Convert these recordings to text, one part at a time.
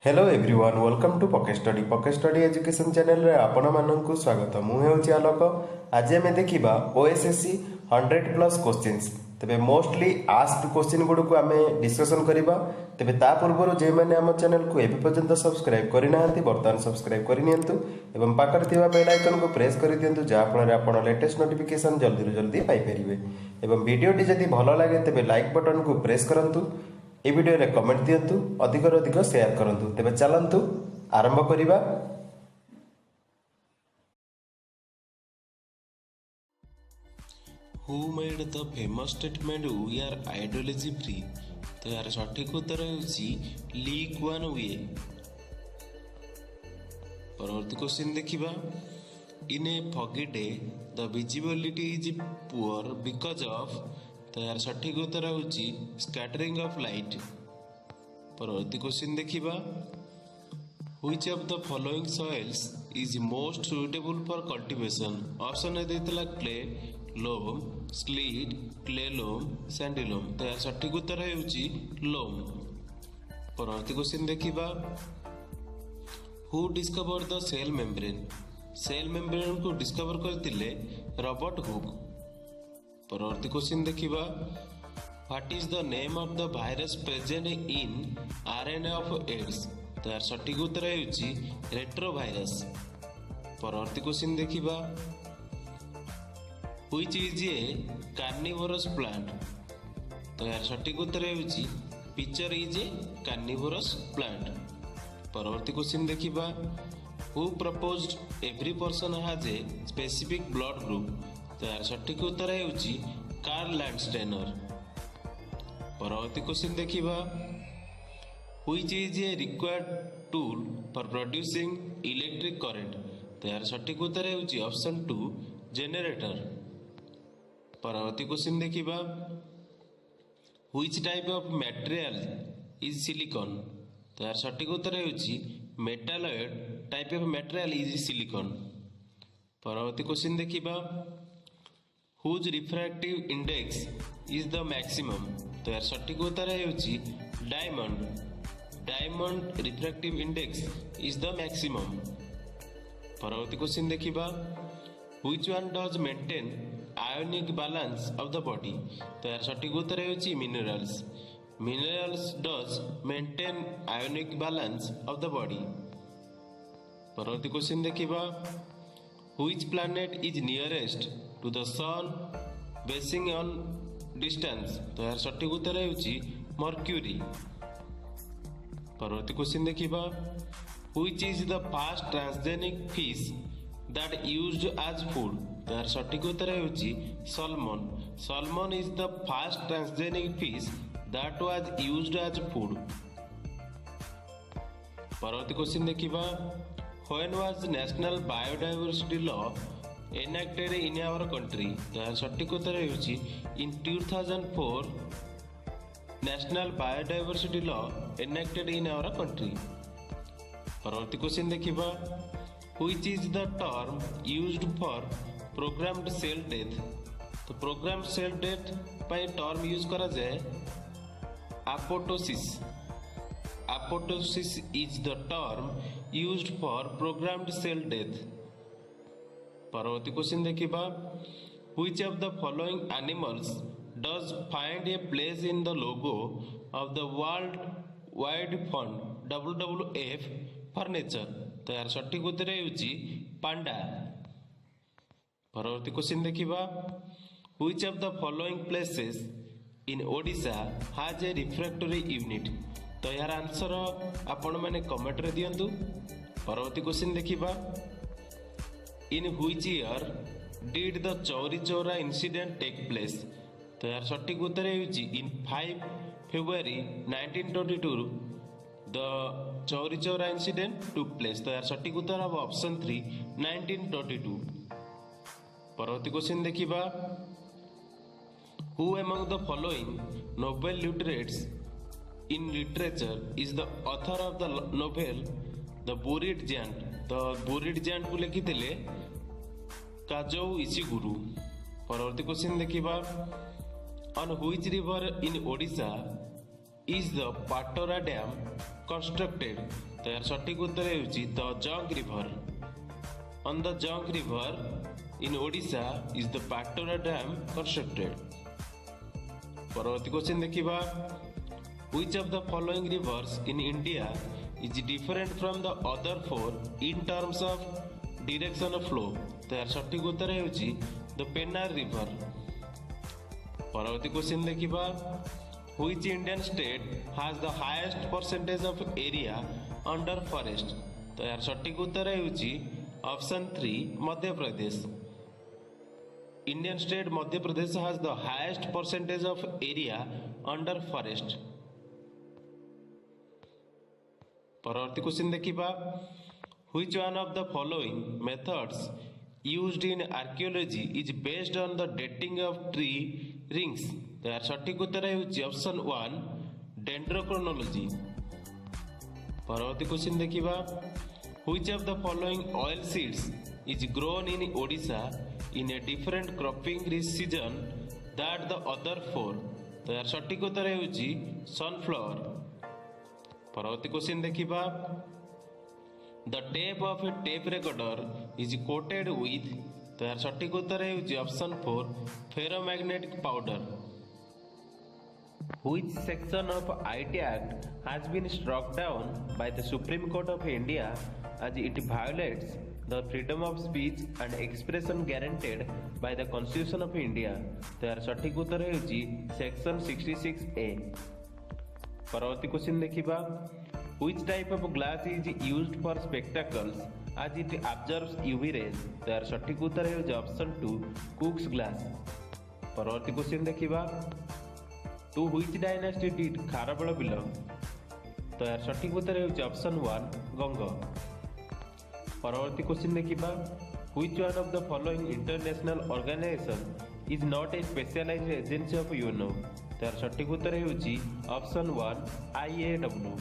Hello everyone welcome to pocket study education channel रे आपण माननकु स्वागत। मु हेउची आलोक। आज आमे देखिबा ओएसएससी 100+ क्वेश्चंस। तबे मोस्टली आस्क्ड क्वेश्चन गुड को आमे डिस्कशन करिबा। तबे ता पूर्व जे माने हम चैनल को एबे पर्यंत सब्सक्राइब करि नाहंती वर्तमान सब्सक्राइब करि नियंतु एवं पाकर थिबा बेल आइकन को प्रेस करि दियंतु जा फଳରେ आपण लेटेस्ट नोटिफिकेशन जल्दी जल्दी पाई परिबे। एवं वीडियो टी जदि भलो लागे तबे लाइक बटन को प्रेस करंतु। ए वीडियो रे कमेंट दियंतु, अधिक अधिक शेयर करंतु। तेबे चलंतु आरंभ करिबा। Who made the famous statement we are ideology free? तो यार सठिक उत्तर होची ली कुआन वे। परवर्ती क्वेश्चन देखिबा। In a foggy day the visibility is poor because of तो यार सठिक उत्तर होची scattering of light। परवर्ती क्वेश्चन देखिबा। Which of the following soils is most suitable for cultivation? Option ए देतला clay, loam, slate, clay loam, sandy loam। तो यार सठिक उत्तर होची loam। परवर्ती क्वेश्चन देखिबा। Who discovered the cell membrane? Cell membrane को डिस्कवर करथिले रॉबर्ट हुक। परवर्ती क्वेश्चन देखिबा। What is the name of the virus present in RNA of AIDS? तो यार सठिक उत्तर होची रेट्रोवायरस। परवर्ती क्वेश्चन देखिबा। Which is a carnivorous plant? तो यार सठिक उत्तर होची pitcher is a carnivorous plant. परवर्ती क्वेश्चन देखिबा। Who proposed every person has a specific blood group? तो यार सठिक उत्तर होची कार्ल लैंडस्टेनर। परवर्ती क्वेश्चन देखिबा। Which is a required tool for producing electric current? तो यार सठिक उत्तर होची ऑप्शन 2 जनरेटर। परवर्ती क्वेश्चन देखिबा। Which type of material is silicon? तो यार सठिक उत्तर होची metalloid type of material is silicon. परवर्ती क्वेश्चन देखिबा। Whose refractive index is the maximum? तो यार सठिक उत्तर होची diamond refractive index is the maximum. परवर्ती क्वेश्चन देखिबा। Which one does maintain ionic balance of the body? तो यार सठिक उत्तर होची minerals. Minerals does maintain ionic balance of the body। परवर्ती क्वेश्चन देखिबा। Which planet is nearest to the sun basing on distance? तो यार सठिक उत्तर होची मर्क्यूरी। परवर्ती क्वेश्चन देखिबा। Which is the fast transgenic fish that used as food? तो यार सठिक उत्तर होची salmon। Salmon is the fast transgenic fish that was used as food। परवर्ती क्वेश्चन देखिबा। When was national biodiversity law enacted in our country? तो यार सठिक उत्तर होची in 2004 national biodiversity law enacted in our country। परवर्ती क्वेश्चन देखिबा। Which is the term used for programmed cell death? तो programmed cell death पाई term use करा जाए apoptosis। Apoptosis is the term used for programmed cell death। परवर्ती question देखिबा। Which of the following animals does find a place in the logo of the World Wide Fund WWF for Nature? तो यार सठिक उत्तर होची पांडा। परवर्ती question देखिबा। Which of the following places in Odisha has a refractory unit? तो यार answer आपण माने कमेंट रे दियंतु। परवर्ती क्वेश्चन देखिबा। In which year did the Chauri Chaura incident take place? तो यार सठिक उत्तर होची in 5 February 1922 the Chauri Chaura incident took place. तो यार सठिक उत्तर अब ऑप्शन 3 1922। परवर्ती क्वेश्चन देखिबा। Who among the following Nobel laureates in literature is the author of the novel The Buried Giant? तो Buried Giant को लिखिथिले काजो इशिगुरु। परवर्ती क्वेश्चन देखिबा। On which river in Odisha is the Patora Dam constructed? तो यार सटीक उत्तर है द जंग river. On the Jang River in Odisha is the Patora Dam constructed? परवर्ती क्वेश्चन देखिबा which of the following rivers in India is different from the other four in terms of direction of flow? तो यार सटीक उत्तर है the Pennar River। परवर्ती question देखिबा which Indian state has the highest percentage of area under forest? तो यार सटीक उत्तर है option 3 Madhya Pradesh. Indian state Madhya Pradesh has the highest percentage of area under forest. परवर्ती क्वेश्चन देखिबा which one of the following methods used in archaeology is based on the dating of tree rings? तो यार सटीक उत्तर है ऑप्शन 1 डेंड्रोक्रोनोलॉजी। परवर्ती question देखिबा which of the following oil seeds is grown in Odisha in a different cropping season than the other four? तो यार सटीक उत्तर है सनफ्लावर। परवर्ती क्वेश्चन देखिबा the tape of a tape recorder is coated with? तो यार सटीक उत्तर है option 4 ferromagnetic powder। Which section of IT Act has been struck down by the Supreme Court of India as it violates the freedom of speech and expression guaranteed by the Constitution of India? तो यार सटीक उत्तर है section 66A। परवर्ती question देखिबा which type of glass is used for spectacles as it absorbs UV rays? तो यार सटीक उत्तर है ऑप्शन 2 Cook's glass। परवर्ती क्वेश्चन देखिबा to which dynasty did Kharavela belong? तो यार सटीक उत्तर है ऑप्शन 1 गंग। परवर्ती क्वेश्चन देखिबा which one of the following international organization is not a specialized agency of UNO? तो यार सटीक उत्तर है ऑप्शन 1 IAW।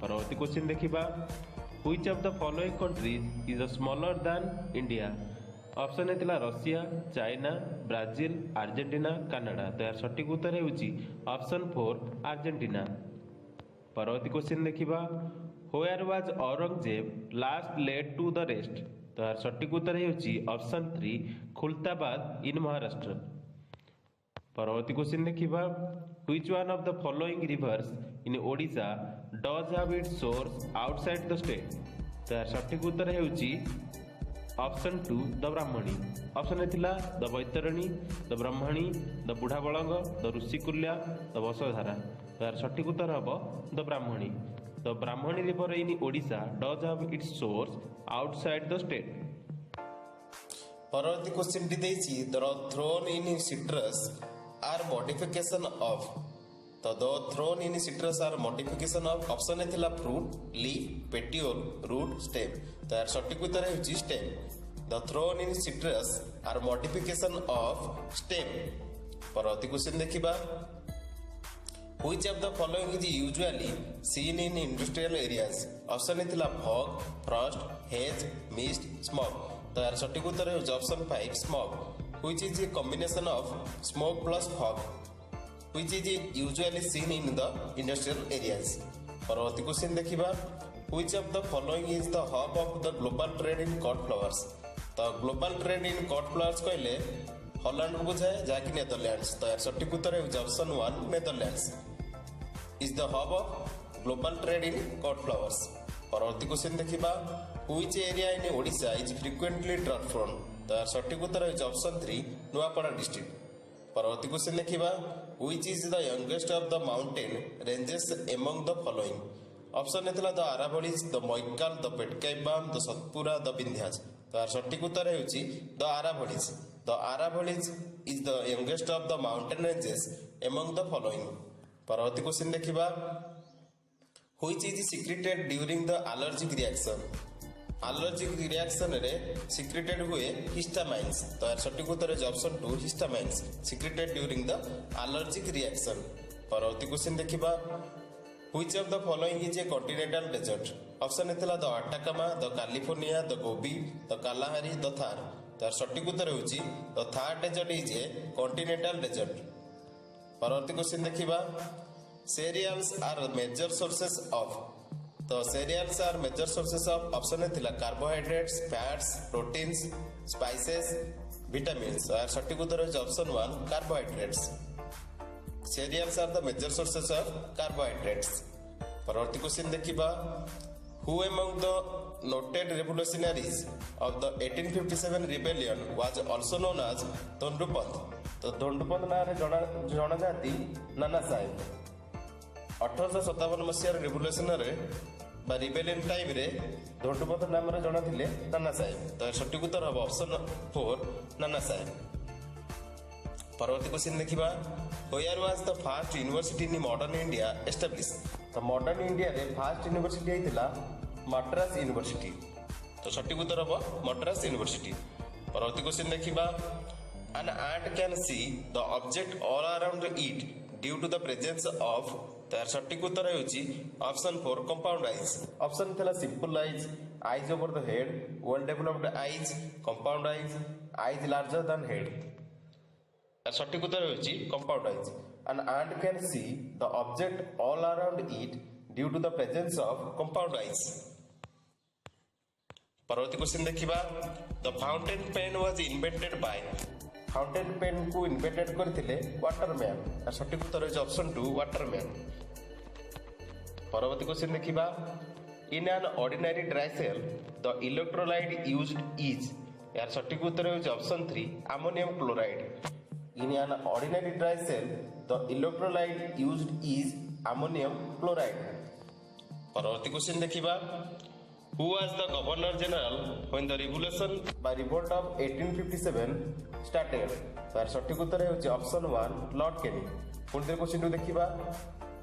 परवर्ती क्वेश्चन देखिबा which of the following countries is smaller than India? Option है Russia, China, Brazil, Argentina, Canada. तो यार सटीक उत्तर है ऑप्शन 4 अर्जेंटीना। परवर्ती क्वेश्चन देखिबा where was Aurangzeb last laid to the rest? तो यार सटीक उत्तर है ऑप्शन 3 खुलताबाद इन महाराष्ट्र। परवर्ती क्वेश्चन देखिबा which one of the following rivers in Odisha does have its source outside the state? तो यार सटीक उत्तर है ऑप्शन 2 द ब्राह्मणी। ऑप्शन है the Baitarani, the Brahmani, the बुढ़ा बलंग, द ऋषिकुल्या, द बसधारा। तो यार सटीक उत्तर हम the Brahmani. The Brahmani river in Odisha does have its source outside the state. परवर्ती क्वेश्चन टी देछि the thorn in citrus are modification of? तो the thorn in citrus are modification of option है fruit, leaf, petiole, root, stem. तो यार सटीक उत्तर है stem. The thorn in citrus are modification of stem. परवर्ती क्वेश्चन देखिबा which of the following is usually seen in industrial areas? Option है fog, Frost, hedge, mist, smog. तो यार सटीक उत्तर है option 5 smog. Which is a combination of smoke plus fog which is usually seen in the industrial areas? परवर्ती question देखिबा which of the following is the hub of the global trade in cut flowers? तो global trade in cut flowers कहले Holland को बुझाए जहाँकि Netherlands. तो यार सटीक उत्तर है option 1 Netherlands is the hub of global trade in cut flowers. परवर्ती क्वेश्चन देखिबा which area in Odisha is frequently drought prone? तो यार सटीक उत्तर है ऑप्शन 3 नुआपड़ा डिस्ट्रिक्ट। परवर्ती क्वेश्चन देखिबा which is the youngest of the mountain ranges among the following? Option है the आरावलीज, the मैक्काल, the पेटकाइबाम, the Satpura, the विंध्याच। तो यार सटीक उत्तर है the आरावलीज। The आरावलीज is the youngest of the mountain ranges among the following? परवर्ती question देखिबा which is secreted during the allergic reaction? allergic reaction रे secreted हुए histamines। तो यार सटीक उत्तर है option 2 histamines secreted during the allergic reaction। परवर्ती क्वेश्चन देखिबा which of the following is a continental desert? Option है the Atacama, the California, the Gobi, the Kalahari, the Thar. तो यार सटीक उत्तर होची the Thar desert is a continental desert. परवर्ती question देखिबा cereals are major sources of तो cereals are major sources of option थिला carbohydrates, fats, proteins, spices, vitamins और सटीक उत्तर है option 1 carbohydrates. Cereals are the major sources of carbohydrates. परवर्ती question देखिबा who among the noted revolutionaries of the 1857 rebellion was also known as धोंडुपंत. तो धोंडुपंत नाम रे जणा जाती नाना साहेब 1857 मसीहार रिवोल्यूशन रे बा रिबेलियन टाइम रे धोंडुपंत नाम रे जणा थिले नाना साहेब. तो सटीक उत्तर हम ऑप्शन 4 नाना साहेब. परवर्ती क्वेश्चन देखिबा where was the first university in modern India establish. तो मॉडर्न इंडिया रे फर्स्ट यूनिवर्सिटी आइतिला मद्रास यूनिवर्सिटी. तो सटीक उत्तर हम मद्रास यूनिवर्सिटी. परवर्ती क्वेश्चन देखिबा an ant can see the object all around it due to the presence of तार सटीक उत्तर होची ऑप्शन 4 कंपाउंड आईज. ऑप्शन थिला simple eyes, eyes over the head, well developed eyes, compound eyes, eyes larger than head. तार सटीक उत्तर होची compound eyes. an ant can see the object all around it due to the presence of compound eyes. परवर्ती question देखिबा the fountain pen was invented by. Fountain pen को invented करथिले Waterman. तार सटीक उत्तर होची ऑप्शन 2 वाटरमैन. परवर्ती question देखिबा in an ordinary dry cell the electrolyte used is. यार सटीक उत्तर होची option 3 ammonium chloride. In an ordinary dry cell the electrolyte used is ammonium chloride. परवर्ती क्वेश्चन देखिबा who was the governor general when the revolution by revolt of 1857 started. तार सटीक उत्तर होची ऑप्शन 1 लॉर्ड केनी. पुणी क्वेश्चन देखिबा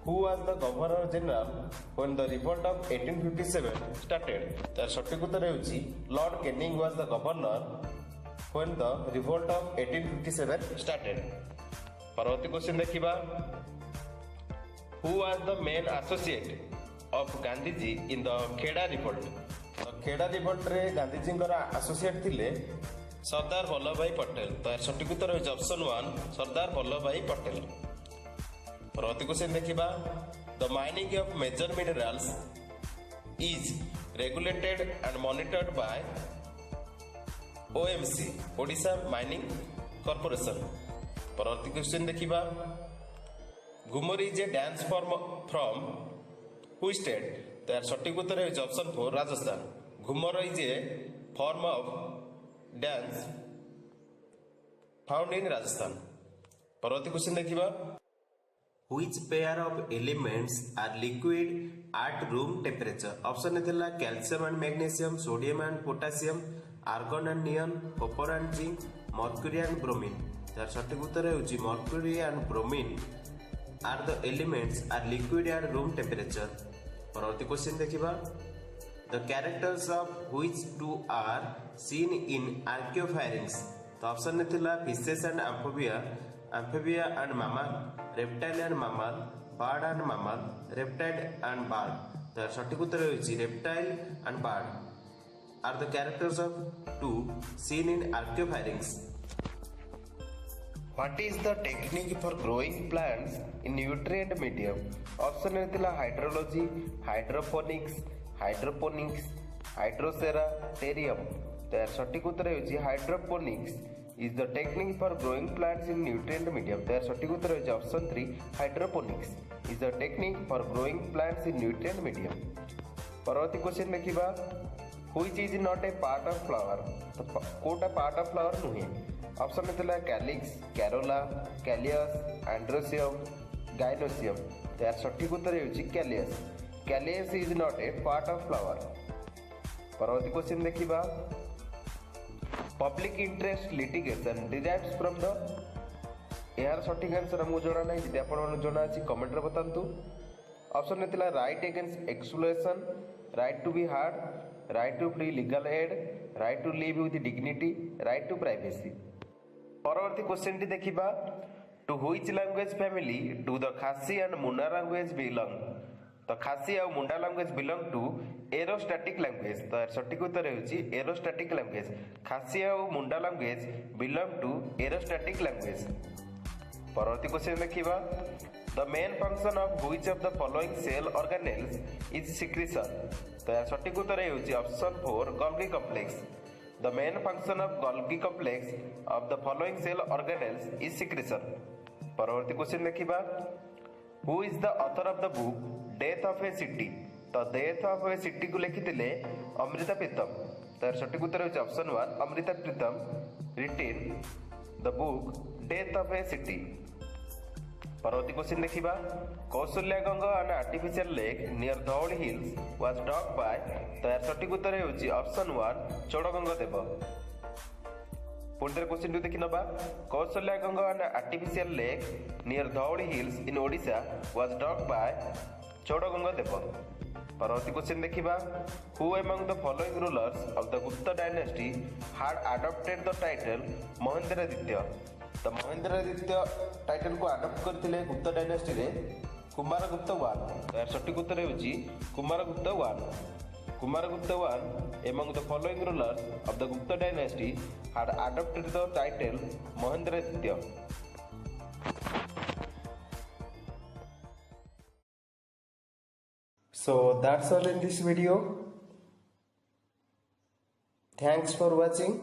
who was the governor general when the revolt of 1857 started. तार सटीक उत्तर होची Lord Canning was the governor when the revolt of 1857 started. परवर्ती क्वेश्चन देखिबा who was the main associate of Gandhiji in the Kheda revolt. Kheda revolt रे Gandhiji associate थिले सरदार वल्लभ भाई पटेल. तो सटीक उत्तर होची ऑप्शन 1 सरदार वल्लभ भाई पटेल. परवर्ती क्वेश्चन देखिबा the mining of major minerals is regulated and monitored by OMC Odisha mining corporation. परवर्ती क्वेश्चन देखिबा Ghoomar is a dance form from who state. तो सटीक उत्तर है option 4 Rajasthan. Ghoomar is a form of dance found in Rajasthan. परवर्ती क्वेश्चन देखिबा which pair of elements are liquid at room temperature. Option थिला calcium and magnesium, sodium and potassium, argon and neon, copper and zinc, mercury and bromine. तार सटीक उत्तर होची mercury and bromine are the elements are liquid at room temperature. परवर्ती question देखिबा the characters of which two are seen in archaeopharynx. तो option ने थिला fishes and amphibia and mammal, reptile and mammal, bird and mammal, reptile and bird. तो सटीक उत्तर होची reptile and bird are the characters of two seen in archaeopharynx. What is the technique for growing plants in nutrient medium? Option में थिला hydrology, hydroponics, हाइड्रोसेरा, टेरियम. तो सटीक उत्तर होची hydroponics is the technique for growing plants in nutrient medium. तो सटीक उत्तर होची option 3 hydroponics is the technique for growing plants in nutrient medium. परवर्ती क्वेश्चन देखिबा which is not a part of flower. तो कोटा पार्ट ऑफ फ्लावर नुहे. Option में थिला calyx, corolla, callus, androecium, gynoecium. तो सटीक उत्तर होची callus. Callus is not a part of flower. परवर्ती क्वेश्चन देखिबा public interest litigation derives from the. यार सटीक आंसर हमको जणा नै जदि आपण मन जणा अछि कमेंट रे बतांतु. ऑप्शन में थिला right against exploration, right to be heard, right to free legal aid, right to live with dignity, right to privacy. परवर्ती क्वेश्चन टी देखिबा to which language family do the Khasi and Munda language belong. तो खासी और Munda language belong to Austroasiatic language. तो सटीक उत्तर होची Austroasiatic language. Khasi और Munda language belong to Austroasiatic language. परवर्ती क्वेश्चन देखिबा the main function of which of the following cell organelles is secretion. तो यार सठिक उत्तर हेउची option 4 Golgi complex. The main function of Golgi complex of the following cell organelles is secretion. परवर्ती question देखिबा, who is the author of the book death of a city. तो death of a city को लिखिथिले अमृता प्रीतम। तो यार सठिक उत्तर हेउची option 1 Amrita Pritam written the book death of a city. परवर्ती क्वेश्चन देखिबा, Kaushalya Ganga an artificial lake near Dhauli hills was dug by. तो यार सठिक उत्तर हेउची ऑप्शन 1 चोड़गंगा देव। पुणी थे क्वेश्चन देखि नबा, Kaushalya Ganga an artificial lake near Dhauli hills in Odisha was dug by Chodaganga Deva. परवर्ती क्वेश्चन देखिबा, who among the following rulers of the Gupta dynasty had adopted the title Mahendraditya. तो महेंद्रदित्य टाइटल को अडॉप्ट करथिले गुप्ता डायनेस्टी रे कुमारगुप्त 1। तो यार सठिक उत्तर हेउची Kumaragupta 1। Kumaragupta 1 among the following rulers of the Gupta dynasty had adopted the title Mahendraditya. So that's all in this video. Thanks for watching.